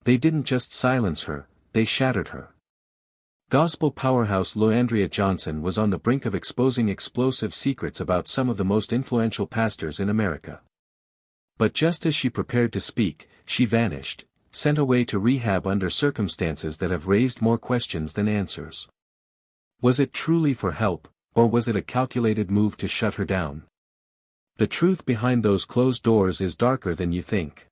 They didn't just silence her, they shattered her. Gospel powerhouse Loandria Johnson was on the brink of exposing explosive secrets about some of the most influential pastors in America. But just as she prepared to speak, she vanished, sent away to rehab under circumstances that have raised more questions than answers. Was it truly for help, or was it a calculated move to shut her down? The truth behind those closed doors is darker than you think.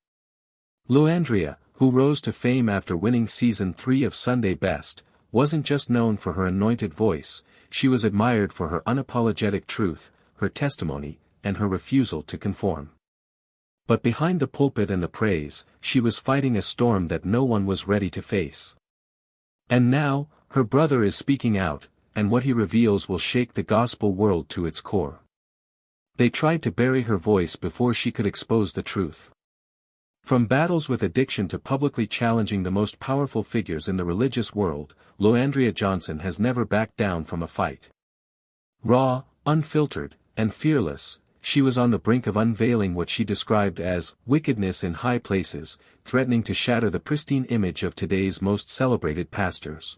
Loandria, who rose to fame after winning Season 3 of Sunday Best, wasn't just known for her anointed voice, she was admired for her unapologetic truth, her testimony, and her refusal to conform. But behind the pulpit and the praise, she was fighting a storm that no one was ready to face. And now, her brother is speaking out, and what he reveals will shake the gospel world to its core. They tried to bury her voice before she could expose the truth. From battles with addiction to publicly challenging the most powerful figures in the religious world, Loandria Johnson has never backed down from a fight. Raw, unfiltered, and fearless, she was on the brink of unveiling what she described as wickedness in high places, threatening to shatter the pristine image of today's most celebrated pastors.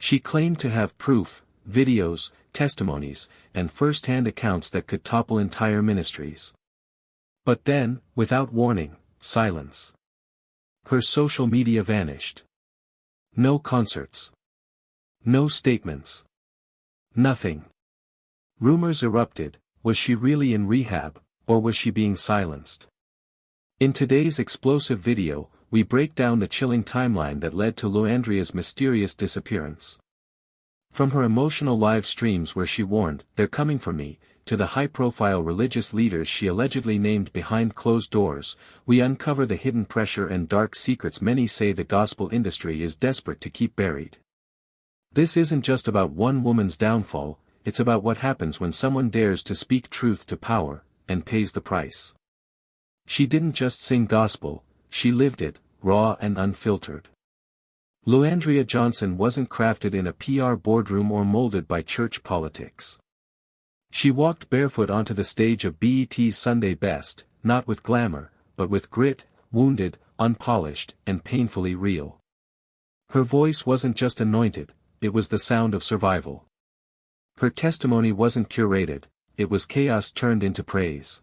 She claimed to have proof, videos, testimonies, and first-hand accounts that could topple entire ministries. But then, without warning, silence. Her social media vanished. No concerts. No statements. Nothing. Rumors erupted. Was she really in rehab, or was she being silenced? In today's explosive video, we break down the chilling timeline that led to Loandria's mysterious disappearance. From her emotional live streams where she warned, "They're coming for me," to the high-profile religious leaders she allegedly named behind closed doors, we uncover the hidden pressure and dark secrets many say the gospel industry is desperate to keep buried. This isn't just about one woman's downfall, it's about what happens when someone dares to speak truth to power, and pays the price. She didn't just sing gospel, she lived it, raw and unfiltered. Loandria Johnson wasn't crafted in a PR boardroom or molded by church politics. She walked barefoot onto the stage of BET's Sunday Best, not with glamour, but with grit, wounded, unpolished, and painfully real. Her voice wasn't just anointed, it was the sound of survival. Her testimony wasn't curated, it was chaos turned into praise.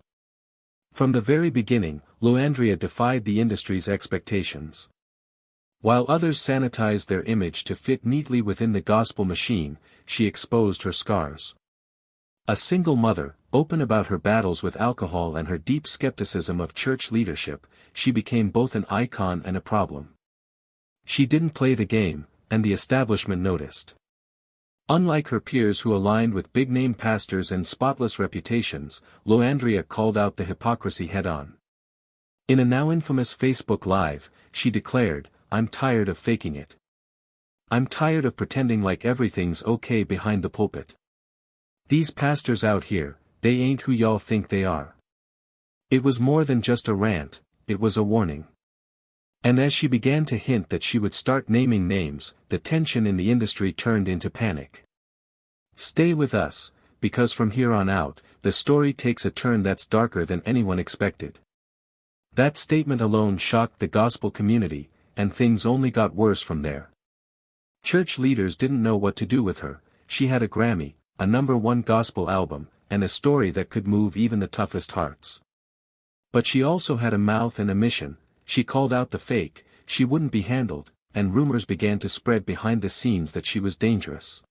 From the very beginning, Loandria defied the industry's expectations. While others sanitized their image to fit neatly within the gospel machine, she exposed her scars. A single mother, open about her battles with alcohol and her deep skepticism of church leadership, she became both an icon and a problem. She didn't play the game, and the establishment noticed. Unlike her peers who aligned with big-name pastors and spotless reputations, Loandria called out the hypocrisy head-on. In a now infamous Facebook Live, she declared, "I'm tired of faking it. I'm tired of pretending like everything's okay behind the pulpit. These pastors out here, they ain't who y'all think they are." It was more than just a rant, it was a warning. And as she began to hint that she would start naming names, the tension in the industry turned into panic. Stay with us, because from here on out, the story takes a turn that's darker than anyone expected. That statement alone shocked the gospel community, and things only got worse from there. Church leaders didn't know what to do with her. She had a Grammy, a #1 gospel album, and a story that could move even the toughest hearts. But she also had a mouth and a mission. She called out the fake, she wouldn't be handled, and rumors began to spread behind the scenes that she was dangerous.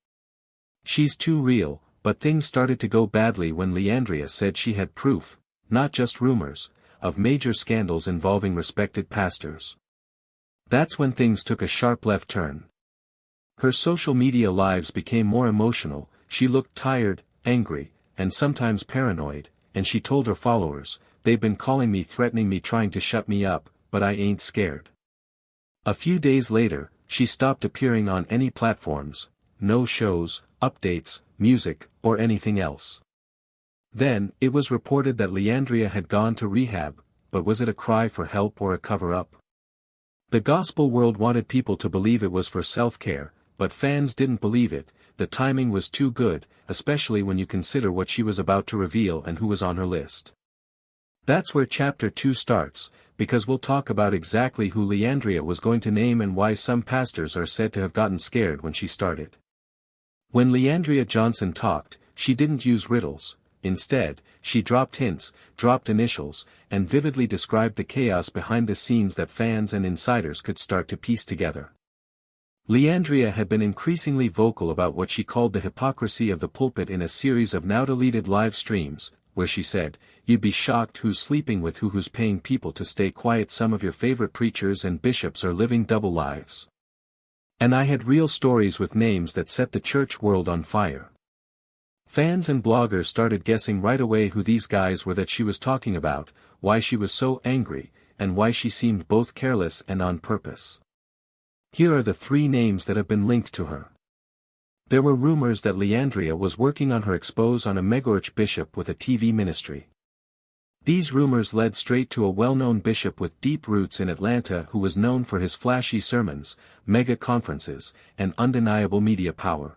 She's too real, but things started to go badly when Loandria said she had proof, not just rumors, of major scandals involving respected pastors. That's when things took a sharp left turn. Her social media lives became more emotional, she looked tired, angry, and sometimes paranoid, and she told her followers, "They've been calling me, threatening me, trying to shut me up, but I ain't scared." A few days later, she stopped appearing on any platforms, no shows, updates, music, or anything else. Then, it was reported that Loandria had gone to rehab, but was it a cry for help or a cover-up? The gospel world wanted people to believe it was for self-care, but fans didn't believe it. The timing was too good, especially when you consider what she was about to reveal and who was on her list. That's where Chapter 2 starts, because we'll talk about exactly who Leandria was going to name and why some pastors are said to have gotten scared when she started. When Leandria Johnson talked, she didn't use riddles. Instead, she dropped hints, dropped initials, and vividly described the chaos behind the scenes that fans and insiders could start to piece together. Leandria had been increasingly vocal about what she called the hypocrisy of the pulpit in a series of now-deleted live streams, where she said, "You'd be shocked who's sleeping with who's paying people to stay quiet. Some of your favorite preachers and bishops are living double lives. And I had real stories with names that set the church world on fire." Fans and bloggers started guessing right away who these guys were that she was talking about, why she was so angry, and why she seemed both careless and on purpose. Here are the 3 names that have been linked to her. There were rumors that Leandria was working on her expose on a megachurch with a TV ministry. These rumors led straight to a well-known bishop with deep roots in Atlanta who was known for his flashy sermons, mega conferences, and undeniable media power.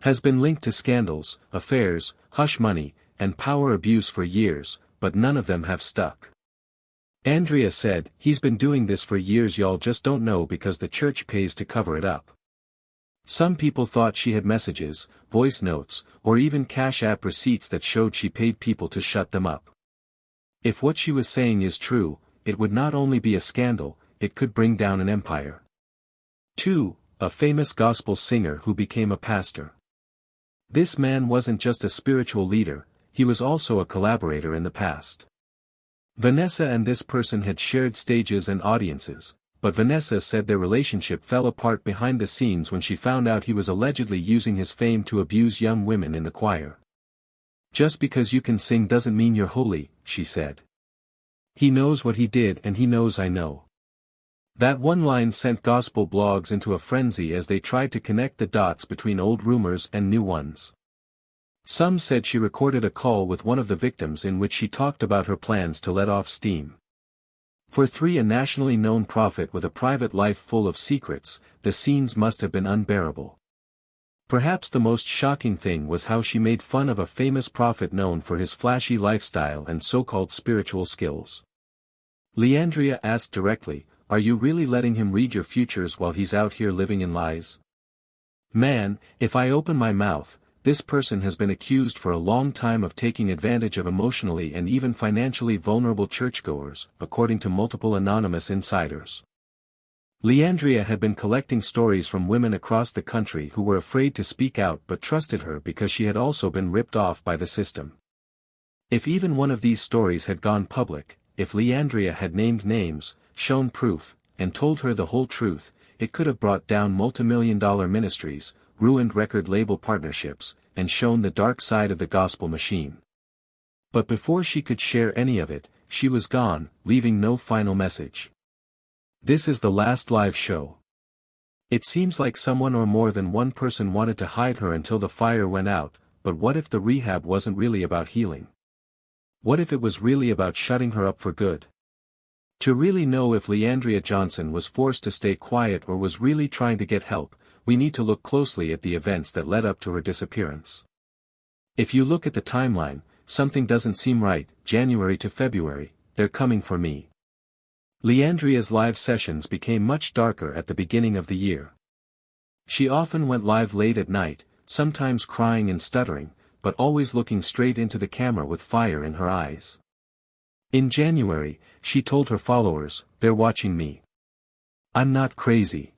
Has been linked to scandals, affairs, hush money, and power abuse for years, but none of them have stuck. Andrea said, "He's been doing this for years, y'all just don't know because the church pays to cover it up." Some people thought she had messages, voice notes, or even Cash App receipts that showed she paid people to shut them up. If what she was saying is true, it would not only be a scandal, it could bring down an empire. 2. A famous gospel singer who became a pastor. This man wasn't just a spiritual leader, he was also a collaborator in the past. Vanessa and this person had shared stages and audiences, but Vanessa said their relationship fell apart behind the scenes when she found out he was allegedly using his fame to abuse young women in the choir. "Just because you can sing doesn't mean you're holy," she said. "He knows what he did and he knows I know." That one line sent gospel blogs into a frenzy as they tried to connect the dots between old rumors and new ones. Some said she recorded a call with one of the victims in which she talked about her plans to let off steam. For 3, a nationally known prophet with a private life full of secrets, the scenes must have been unbearable. Perhaps the most shocking thing was how she made fun of a famous prophet known for his flashy lifestyle and so-called spiritual skills. Leandria asked directly, "Are you really letting him read your futures while he's out here living in lies?" "Man, if I open my mouth, this person has been accused for a long time of taking advantage of emotionally and even financially vulnerable churchgoers," according to multiple anonymous insiders. Leandria had been collecting stories from women across the country who were afraid to speak out but trusted her because she had also been ripped off by the system. If even one of these stories had gone public, if Leandria had named names, shown proof, and told her the whole truth, it could have brought down multimillion-dollar ministries, ruined record label partnerships, and shown the dark side of the gospel machine. But before she could share any of it, she was gone, leaving no final message. This is the last live show. It seems like someone or more than one person wanted to hide her until the fire went out, but what if the rehab wasn't really about healing? What if it was really about shutting her up for good? To really know if Leandria Johnson was forced to stay quiet or was really trying to get help, we need to look closely at the events that led up to her disappearance. If you look at the timeline, something doesn't seem right. January to February, they're coming for me. Leandria's live sessions became much darker at the beginning of the year. She often went live late at night, sometimes crying and stuttering, but always looking straight into the camera with fire in her eyes. In January, she told her followers, "They're watching me. I'm not crazy.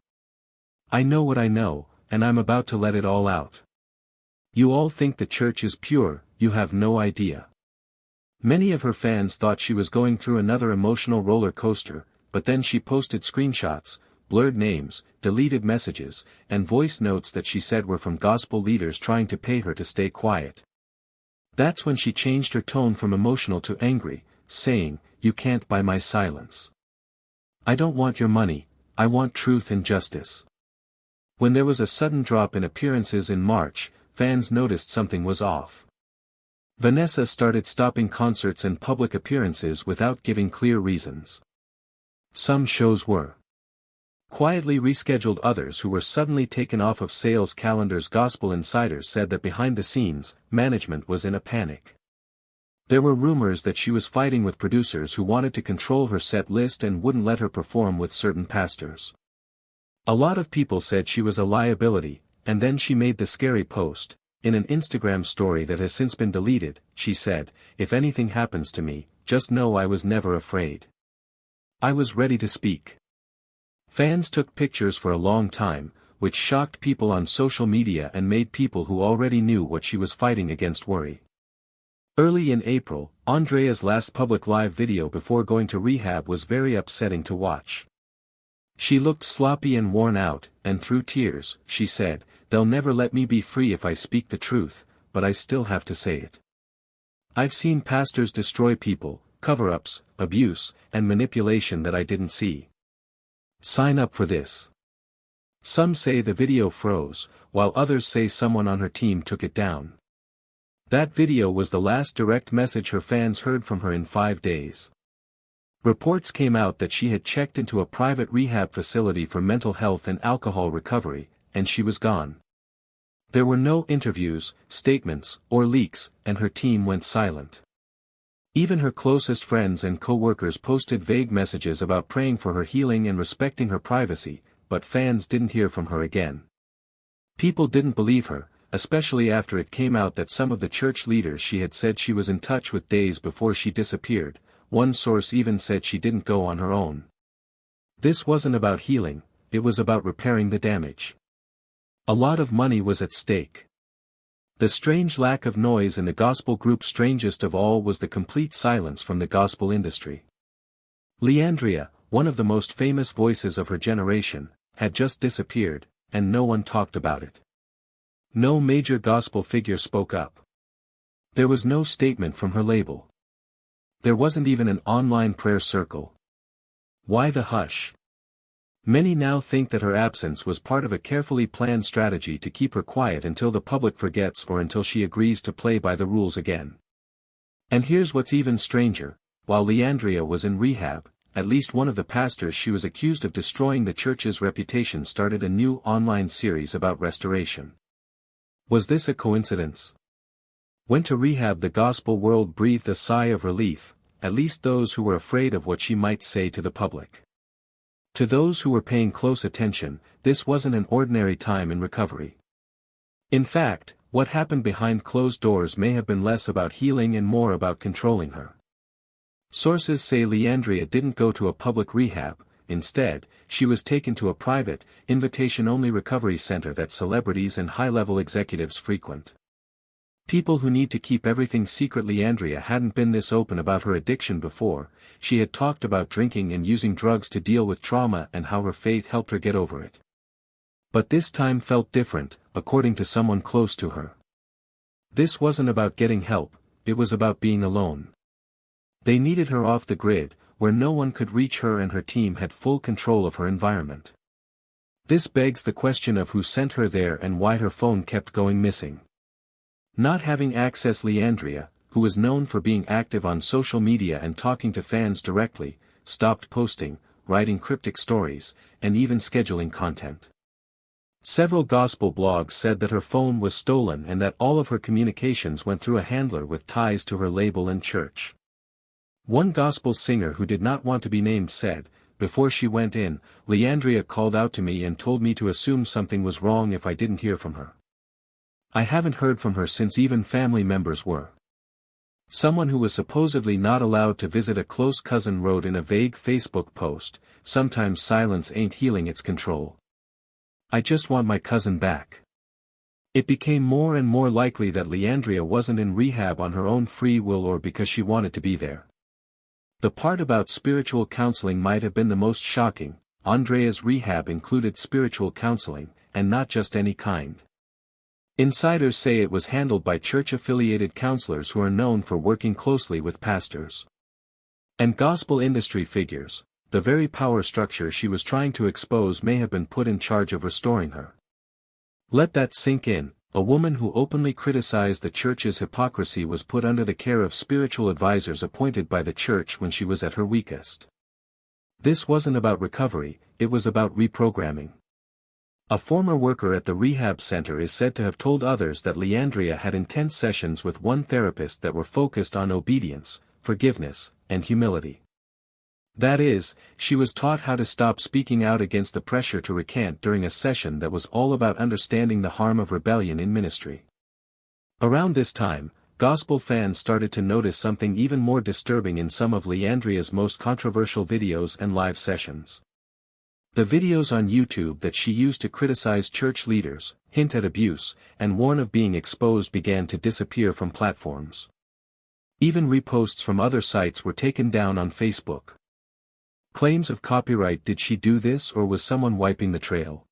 I know what I know, and I'm about to let it all out. You all think the church is pure, you have no idea." Many of her fans thought she was going through another emotional roller coaster, but then she posted screenshots, blurred names, deleted messages, and voice notes that she said were from gospel leaders trying to pay her to stay quiet. That's when she changed her tone from emotional to angry, saying, "You can't buy my silence. I don't want your money, I want truth and justice." When there was a sudden drop in appearances in March, fans noticed something was off. Vanessa started stopping concerts and public appearances without giving clear reasons. Some shows were quietly rescheduled, others who were suddenly taken off of sales calendars. Gospel insiders said that behind the scenes, management was in a panic. There were rumors that she was fighting with producers who wanted to control her set list and wouldn't let her perform with certain pastors. A lot of people said she was a liability, and then she made the scary post. In an Instagram story that has since been deleted, she said, "If anything happens to me, just know I was never afraid. I was ready to speak." Fans took pictures for a long time, which shocked people on social media and made people who already knew what she was fighting against worry. Early in April, Andrea's last public live video before going to rehab was very upsetting to watch. She looked sloppy and worn out, and through tears, she said, "They'll never let me be free if I speak the truth, but I still have to say it. I've seen pastors destroy people, cover-ups, abuse, and manipulation that I didn't see. Sign up for this." Some say the video froze, while others say someone on her team took it down. That video was the last direct message her fans heard from her in 5 days. Reports came out that she had checked into a private rehab facility for mental health and alcohol recovery, and she was gone. There were no interviews, statements, or leaks, and her team went silent. Even her closest friends and co-workers posted vague messages about praying for her healing and respecting her privacy, but fans didn't hear from her again. People didn't believe her, especially after it came out that some of the church leaders she had said she was in touch with days before she disappeared. One source even said she didn't go on her own. This wasn't about healing, it was about repairing the damage. A lot of money was at stake. The strange lack of noise in the gospel group. Strangest of all was the complete silence from the gospel industry. Leandria, one of the most famous voices of her generation, had just disappeared, and no one talked about it. No major gospel figure spoke up. There was no statement from her label. There wasn't even an online prayer circle. Why the hush? Many now think that her absence was part of a carefully planned strategy to keep her quiet until the public forgets or until she agrees to play by the rules again. And here's what's even stranger: while Leandria was in rehab, at least one of the pastors she was accused of destroying the church's reputation started a new online series about restoration. Was this a coincidence? When to rehab, the gospel world breathed a sigh of relief, at least those who were afraid of what she might say to the public. To those who were paying close attention, this wasn't an ordinary time in recovery. In fact, what happened behind closed doors may have been less about healing and more about controlling her. Sources say Leandria didn't go to a public rehab. Instead, she was taken to a private, invitation-only recovery center that celebrities and high-level executives frequent. People who need to keep everything secret. Leandria hadn't been this open about her addiction before. She had talked about drinking and using drugs to deal with trauma and how her faith helped her get over it. But this time felt different, according to someone close to her. This wasn't about getting help, it was about being alone. They needed her off the grid, where no one could reach her, and her team had full control of her environment. This begs the question of who sent her there and why her phone kept going missing. Not having access. Leandria, who was known for being active on social media and talking to fans directly, stopped posting, writing cryptic stories, and even scheduling content. Several gospel blogs said that her phone was stolen and that all of her communications went through a handler with ties to her label and church. One gospel singer who did not want to be named said, "Before she went in, Leandria called out to me and told me to assume something was wrong if I didn't hear from her. I haven't heard from her since. Even family members were." Someone who was supposedly not allowed to visit a close cousin wrote in a vague Facebook post, "Sometimes silence ain't healing, it's control. I just want my cousin back." It became more and more likely that Leandria wasn't in rehab on her own free will or because she wanted to be there. The part about spiritual counseling might have been the most shocking. Andrea's rehab included spiritual counseling, and not just any kind. Insiders say it was handled by church-affiliated counselors who are known for working closely with pastors and gospel industry figures. The very power structure she was trying to expose may have been put in charge of restoring her. Let that sink in. A woman who openly criticized the church's hypocrisy was put under the care of spiritual advisors appointed by the church when she was at her weakest. This wasn't about recovery, it was about reprogramming. A former worker at the rehab center is said to have told others that Leandria had intense sessions with one therapist that were focused on obedience, forgiveness, and humility. That is, she was taught how to stop speaking out against the pressure to recant during a session that was all about understanding the harm of rebellion in ministry. Around this time, gospel fans started to notice something even more disturbing in some of Leandria's most controversial videos and live sessions. The videos on YouTube that she used to criticize church leaders, hint at abuse, and warn of being exposed began to disappear from platforms. Even reposts from other sites were taken down on Facebook. Claims of copyright. Did she do this or was someone wiping the trail?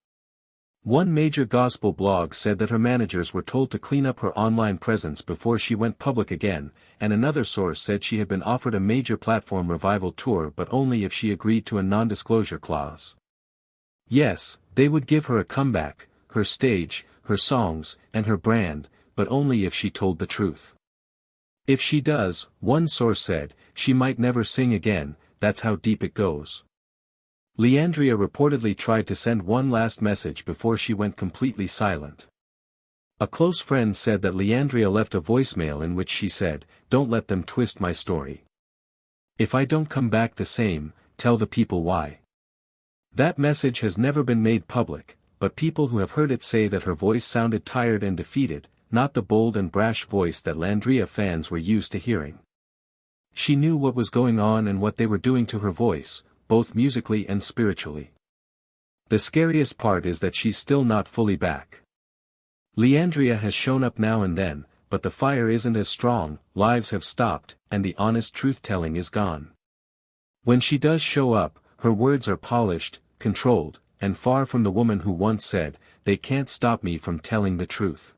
One major gospel blog said that her managers were told to clean up her online presence before she went public again, and another source said she had been offered a major platform revival tour but only if she agreed to a non-disclosure clause. Yes, they would give her a comeback, her stage, her songs, and her brand, but only if she told the truth. If she does, one source said, she might never sing again, that's how deep it goes. Leandria reportedly tried to send one last message before she went completely silent. A close friend said that Leandria left a voicemail in which she said, "Don't let them twist my story. If I don't come back the same, tell the people why." That message has never been made public, but people who have heard it say that her voice sounded tired and defeated, not the bold and brash voice that Leandria fans were used to hearing. She knew what was going on and what they were doing to her voice, both musically and spiritually. The scariest part is that she's still not fully back. Leandria has shown up now and then, but the fire isn't as strong, lives have stopped, and the honest truth-telling is gone. When she does show up, her words are polished, controlled, and far from the woman who once said, "They can't stop me from telling the truth."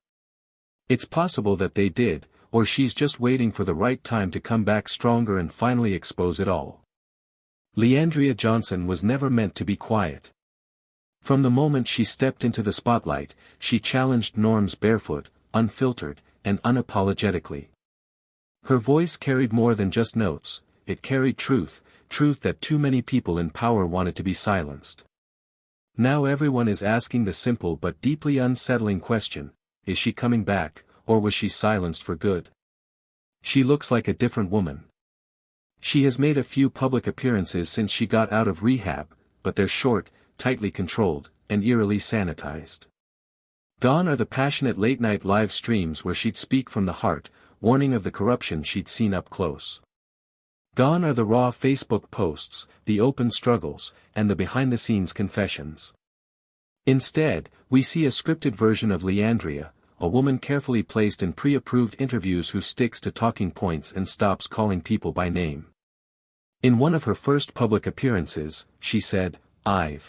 It's possible that they did, or she's just waiting for the right time to come back stronger and finally expose it all. Leandria Johnson was never meant to be quiet. From the moment she stepped into the spotlight, she challenged norms barefoot, unfiltered, and unapologetically. Her voice carried more than just notes, it carried truth, truth that too many people in power wanted to be silenced. Now everyone is asking the simple but deeply unsettling question, is she coming back, or was she silenced for good? She looks like a different woman. She has made a few public appearances since she got out of rehab, but they're short, tightly controlled, and eerily sanitized. Gone are the passionate late-night live streams where she'd speak from the heart, warning of the corruption she'd seen up close. Gone are the raw Facebook posts, the open struggles, and the behind-the-scenes confessions. Instead, we see a scripted version of Leandria, a woman carefully placed in pre-approved interviews who sticks to talking points and stops calling people by name. In one of her first public appearances, she said, I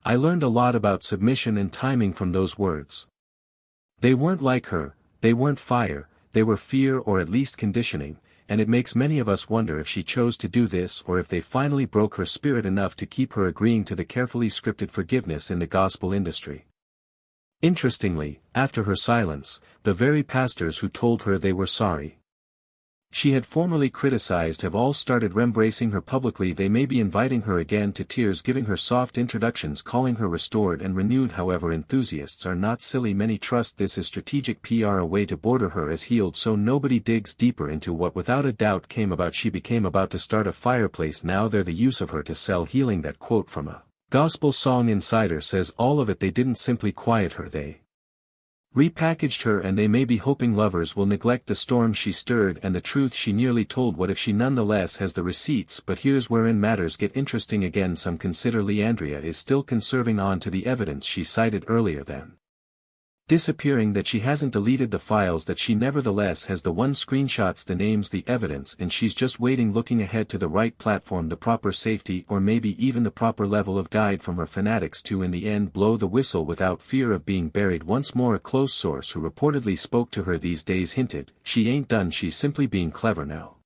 learned a lot about submission and timing from those words. They weren't like her, they weren't fire, they were fear or at least conditioning, and it makes many of us wonder if she chose to do this or if they finally broke her spirit enough to keep her agreeing to the carefully scripted forgiveness in the gospel industry. Interestingly, after her silence, the very pastors who told her they were sorry she had formerly criticized have all started embracing her publicly. They may be inviting her again to tears, giving her soft introductions, calling her restored and renewed. However, enthusiasts are not silly. Many trust this is strategic PR, a way to border her as healed so nobody digs deeper into what without a doubt came about. She became about to start a fireplace. Now they're the use of her to sell healing. That quote from a gospel song insider says all of it. They didn't simply quiet her, they repackaged her, and they may be hoping lovers will neglect the storm she stirred and the truth she nearly told. What if she nonetheless has the receipts? But here's wherein matters get interesting again. Some consider Leandria is still conserving on to the evidence she cited earlier, then disappearing, that she hasn't deleted the files, that she nevertheless has the one screenshots, the names, the evidence, and she's just waiting, looking ahead to the right platform, the proper safety, or maybe even the proper level of guide from her fanatics to in the end blow the whistle without fear of being buried once more. A close source who reportedly spoke to her these days hinted, she ain't done, she's simply being clever now.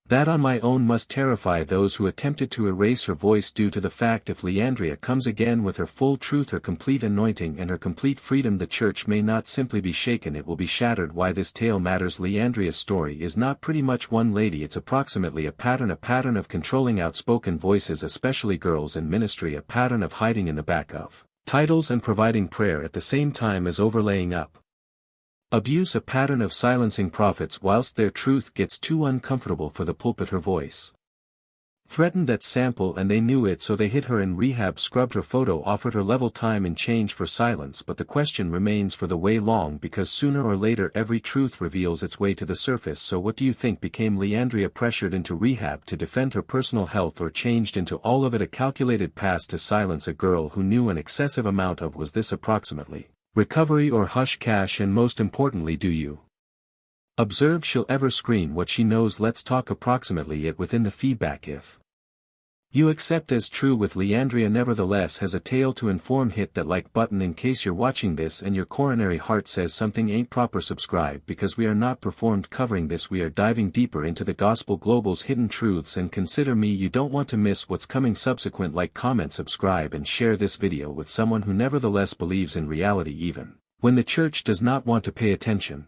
That on my own must terrify those who attempted to erase her voice due to the fact if Leandria comes again with her full truth, her complete anointing, and her complete freedom, the church may not simply be shaken, it will be shattered. Why this tale matters. Leandria's story is not pretty much one lady, it's approximately a pattern of controlling outspoken voices, especially girls in ministry, a pattern of hiding in the back of Titles and providing prayer at the same time as overlaying up. Abuse, a pattern of silencing prophets whilst their truth gets too uncomfortable for the pulpit. Her voice threatened that sample and they knew it, so they hit her in rehab, scrubbed her photo, offered her level time in change for silence. But the question remains, for the way long, because sooner or later every truth reveals its way to the surface. So what do you think became Leandria? Pressured into rehab to defend her personal health, or changed into all of it? A calculated pass to silence a girl who knew an excessive amount of was this approximately recovery or hush cash? And most importantly, do you observe she'll ever screen what she knows? Let's talk approximately it within the feedback. If you accept as true with Leandria nevertheless has a tale to inform, hit that like button. In case you're watching this and your coronary heart says something ain't proper, subscribe, because we are not performed covering this. We are diving deeper into the Gospel Global's hidden truths, and consider me, you don't want to miss what's coming subsequent. Like, comment, subscribe and share this video with someone who nevertheless believes in reality even when the church does not want to pay attention.